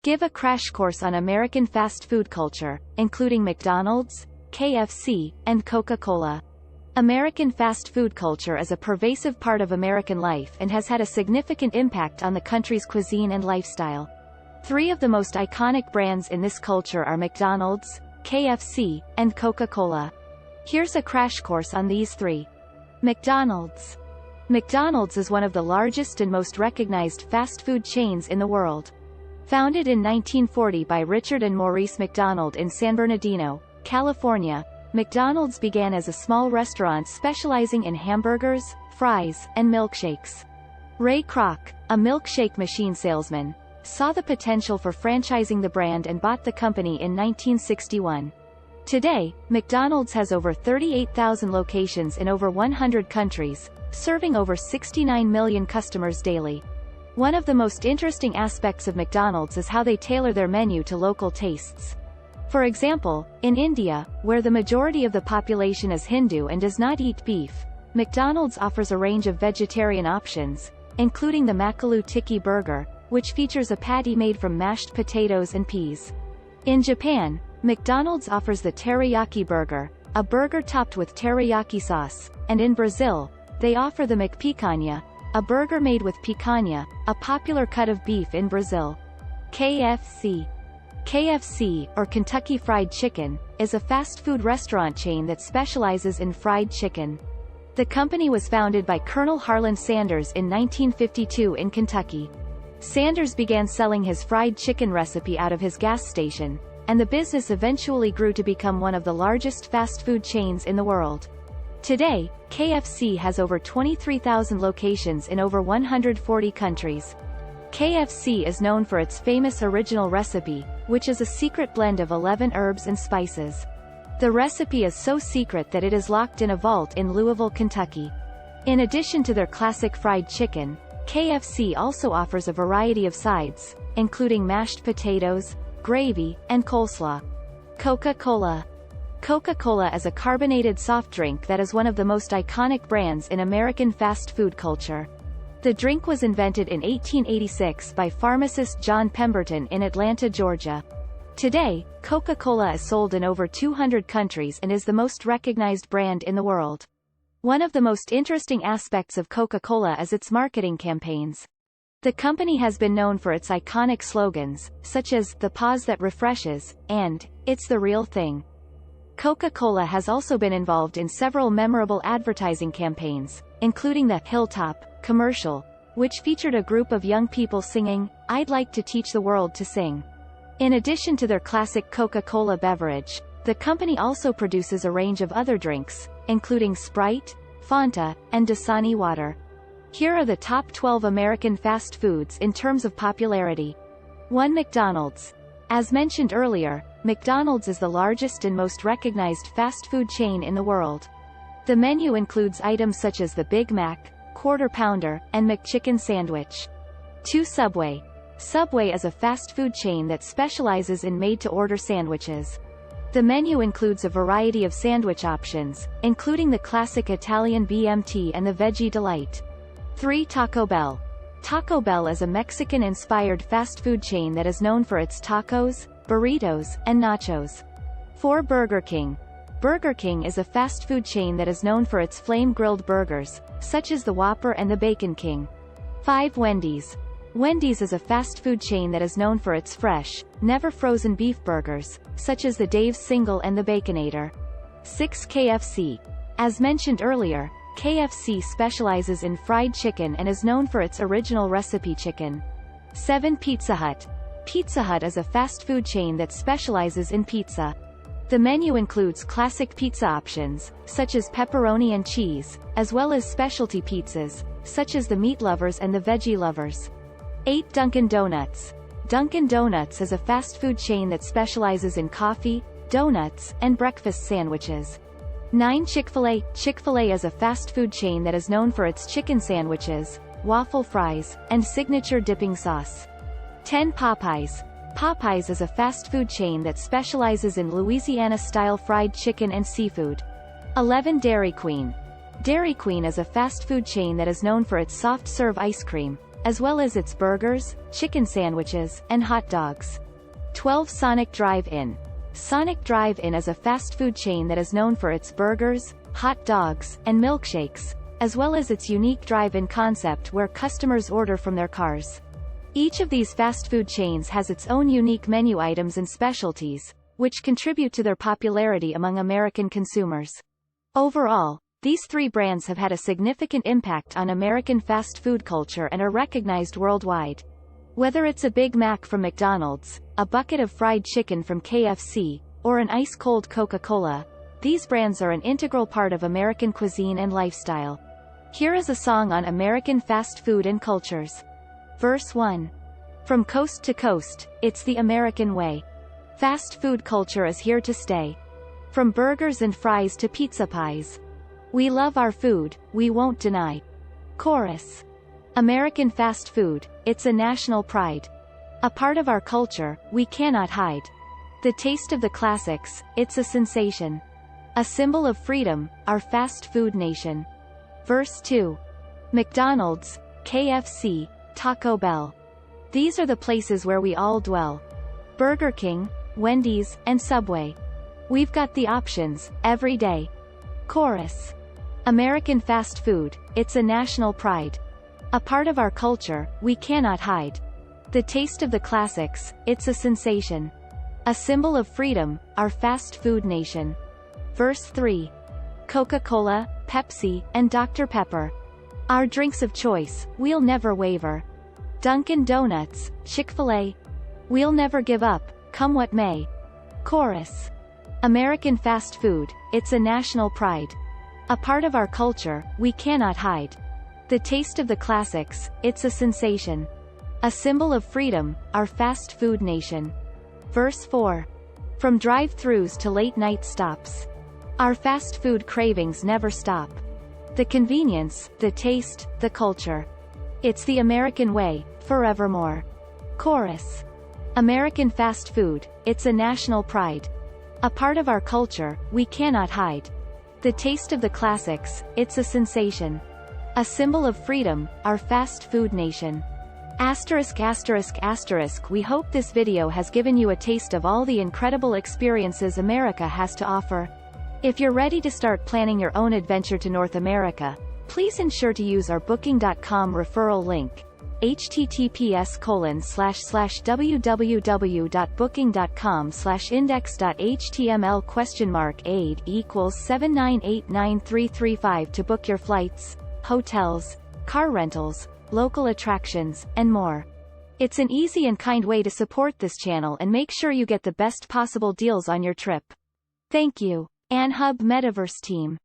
Give a crash course on American fast food culture, including McDonald's, KFC, and Coca-Cola. American fast food culture is a pervasive part of American life and has had a significant impact on the country's cuisine and lifestyle. Three of the most iconic brands in this culture are McDonald's, KFC, and Coca-Cola. Here's a crash course on these three. McDonald's. McDonald's is one of the largest and most recognized fast food chains in the world. Founded in 1940 by Richard and Maurice McDonald in San Bernardino, California, McDonald's began as a small restaurant specializing in hamburgers, fries, and milkshakes. Ray Kroc, a milkshake machine salesman, saw the potential for franchising the brand and bought the company in 1961. Today, McDonald's has over 38,000 locations in over 100 countries, serving over 69 million customers daily. One of the most interesting aspects of McDonald's is how they tailor their menu to local tastes. For example, in India, where the majority of the population is Hindu and does not eat beef, McDonald's offers a range of vegetarian options, including the McAloo Tikki Burger, which features a patty made from mashed potatoes and peas. In Japan, McDonald's offers the Teriyaki Burger, a burger topped with teriyaki sauce, and in Brazil, they offer the McPicanha, a burger made with picanha, a popular cut of beef in Brazil. KFC. KFC, or Kentucky Fried Chicken, is a fast food restaurant chain that specializes in fried chicken. The company was founded by Colonel Harlan Sanders in 1952 in Kentucky. Sanders began selling his fried chicken recipe out of his gas station, and the business eventually grew to become one of the largest fast food chains in the world. Today, KFC has over 23,000 locations in over 140 countries. KFC is known for its famous original recipe, which is a secret blend of 11 herbs and spices. The recipe is so secret that it is locked in a vault in Louisville, Kentucky. In addition to their classic fried chicken, KFC also offers a variety of sides, including mashed potatoes, gravy, and coleslaw. Coca-Cola. Coca-Cola is a carbonated soft drink that is one of the most iconic brands in American fast food culture. The drink was invented in 1886 by pharmacist John Pemberton in Atlanta, Georgia. Today, Coca-Cola is sold in over 200 countries and is the most recognized brand in the world. One of the most interesting aspects of Coca-Cola is its marketing campaigns. The company has been known for its iconic slogans, such as, "The Pause That Refreshes," and, "It's the Real Thing." Coca-Cola has also been involved in several memorable advertising campaigns, including the Hilltop commercial, which featured a group of young people singing, "I'd like to teach the world to sing." In addition to their classic Coca-Cola beverage, the company also produces a range of other drinks, including Sprite, Fanta, and Dasani water. Here are the top 12 American fast foods in terms of popularity. 1. McDonald's. As mentioned earlier, McDonald's is the largest and most recognized fast food chain in the world. The menu includes items such as the Big Mac, Quarter Pounder, and McChicken sandwich. 2. Subway. Subway is a fast food chain that specializes in made-to-order sandwiches. The menu includes a variety of sandwich options, including the classic Italian BMT and the Veggie Delight. 3. Taco Bell. Taco Bell is a Mexican-inspired fast food chain that is known for its tacos, burritos, and nachos. 4. Burger King. Burger King is a fast food chain that is known for its flame-grilled burgers, such as the Whopper and the Bacon King. 5. Wendy's. Wendy's is a fast food chain that is known for its fresh, never-frozen beef burgers, such as the Dave's Single and the Baconator. 6. KFC. As mentioned earlier, KFC specializes in fried chicken and is known for its original recipe chicken. 7. Pizza Hut. Pizza Hut is a fast food chain that specializes in pizza. The menu includes classic pizza options, such as pepperoni and cheese, as well as specialty pizzas, such as the Meat Lovers and the Veggie Lovers. 8. Dunkin' Donuts. Dunkin' Donuts is a fast food chain that specializes in coffee, donuts, and breakfast sandwiches. 9. Chick-fil-A. Chick-fil-A is a fast food chain that is known for its chicken sandwiches, waffle fries, and signature dipping sauce. 10. Popeyes. Popeyes is a fast food chain that specializes in Louisiana-style fried chicken and seafood. 11. Dairy Queen. Dairy Queen is a fast food chain that is known for its soft-serve ice cream, as well as its burgers, chicken sandwiches, and hot dogs. 12. Sonic Drive-In. Sonic Drive-In is a fast food chain that is known for its burgers, hot dogs, and milkshakes, as well as its unique drive-in concept where customers order from their cars. Each of these fast food chains has its own unique menu items and specialties, which contribute to their popularity among American consumers. Overall, these three brands have had a significant impact on American fast food culture and are recognized worldwide. Whether it's a Big Mac from McDonald's, a bucket of fried chicken from KFC, or an ice-cold Coca-Cola, these brands are an integral part of American cuisine and lifestyle. Here is a song on American fast food and cultures. Verse 1. From coast to coast, it's the American way. Fast food culture is here to stay. From burgers and fries to pizza pies. We love our food, we won't deny. Chorus. American fast food, it's a national pride. A part of our culture, we cannot hide. The taste of the classics, it's a sensation. A symbol of freedom, our fast food nation. Verse 2. McDonald's, KFC, Taco Bell. These are the places where we all dwell. Burger King, Wendy's, and Subway. We've got the options, every day. Chorus. American fast food, it's a national pride. A part of our culture, we cannot hide. The taste of the classics, it's a sensation. A symbol of freedom, our fast food nation. Verse 3. Coca-Cola, Pepsi, and Dr. Pepper. Our drinks of choice, we'll never waver. Dunkin' Donuts, Chick-fil-A. We'll never give up, come what may. Chorus. American fast food, it's a national pride. A part of our culture, we cannot hide. The taste of the classics, it's a sensation. A symbol of freedom, our fast food nation. Verse 4. From drive-thrus to late-night stops. Our fast food cravings never stop. The convenience, the taste, the culture. It's the American way, forevermore. Chorus. American fast food, it's a national pride. A part of our culture, we cannot hide. The taste of the classics, it's a sensation. A symbol of freedom, our fast food nation. Asterisk asterisk asterisk. We hope this video has given you a taste of all the incredible experiences America has to offer. If you're ready to start planning your own adventure to North America, please ensure to use our booking.com referral link, https://www.booking.com/index.html?aid equals 7989335 to book your flights, hotels, car rentals, local attractions, and more. It's an easy and kind way to support this channel and make sure you get the best possible deals on your trip. Thank you, Anhub Metaverse team.